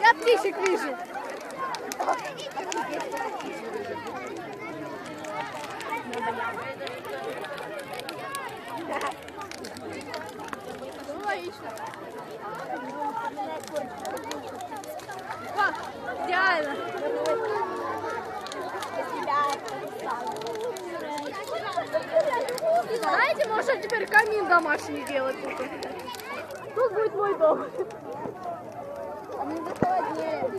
Я птичек вижу. Логично. О, идеально. Знаете, можно теперь камин домашний делать. Тут будет мой дом. А мне за холоднее.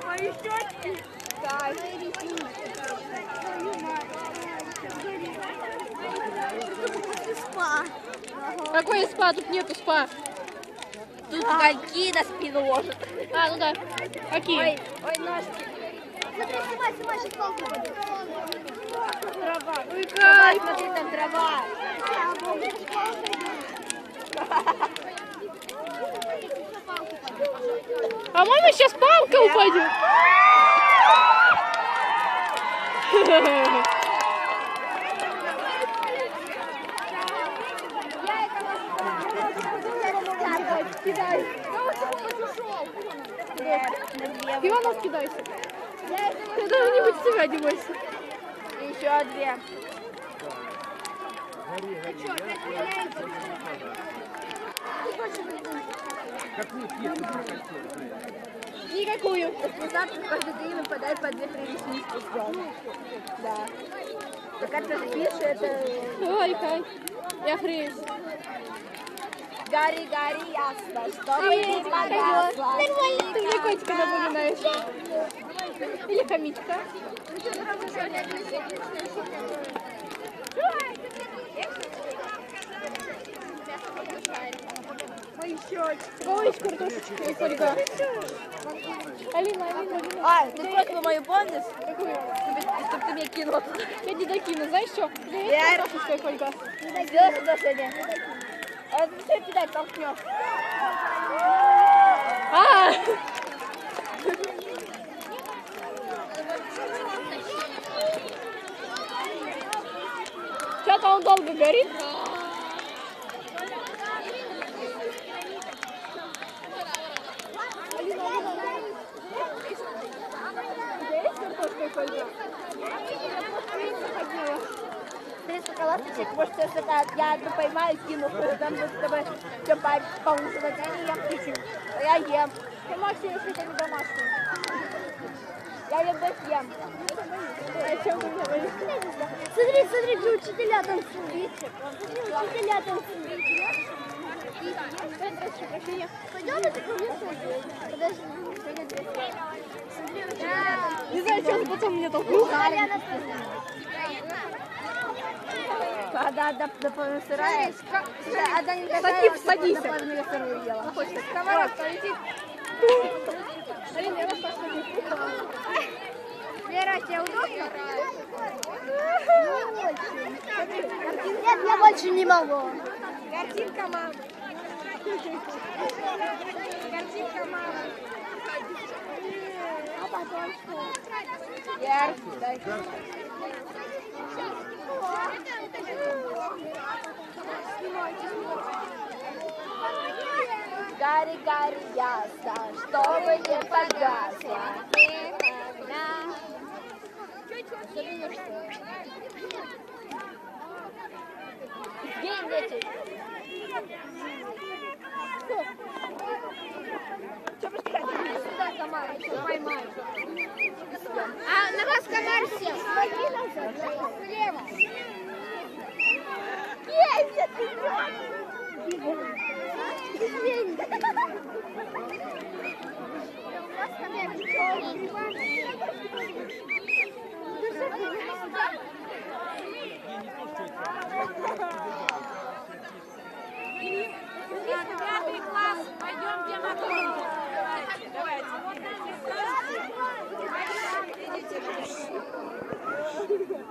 Мои щечки. Да, спа. Какой спа? Тут нету спа. Тут гальки на спину ложат. А, ну да. Какие? Ой, ножки. Смотри, снимай, сейчас палку будет. Трава. Ой, как? Смотри, там трава. А маме сейчас палка упадет. Кидай. Иванов кидайся. Я даже-нибудь себя не бойся. Еще две. Какую пьесу вы хотели? Никакую. Завтра каждый день выпадает по 2-3 реснички. Да. Так это же пишет, это... Ой, кай. Я хреюсь. Гори, гори, ясно, чтобы не погасла. Нормально, ты мне котика напоминаешь. Или хомячка. Мои щечки. Ой, картошечка и фольга. Алина. А, ты фотку мою помнишь? Какую? Чтобы ты мне кинул. Я не докину, знаешь что? Я- Картошечка и фольга. Сделай предложение. А ты все кидать толкнешь. А! Что-то он долго горит. Три шоколадочек, может, если я одну поймаю, кину, там будет с тобой все поужинать, а не я птичек. Я ем. Ты Максим, если это не домашний. Я любовь ем. А чем ты меня боишься? Смотри, где учителя танцуют. Учителя танцуют. Пойдем на такую место. Подожди. Смотри, учителя. Не знаю, что потом меня толкнул. Когда допомысираешь, одна не Садись, садись. я вторую ела. Сковородка полетит. Алина, я вас посмотрю. Вера, тебе удобно? Нет, я больше не могу. Картинка мамы. Картинка мамы. А потом что? Вер, дай. Гори, гори, ясно, чтобы не погасла. Гей, дети. Что вы хотите? Сюда комар, еще поймаю. А на вас комар сел. Слева. Есть, Пятый класс, пойдемте на конкурс. Идите.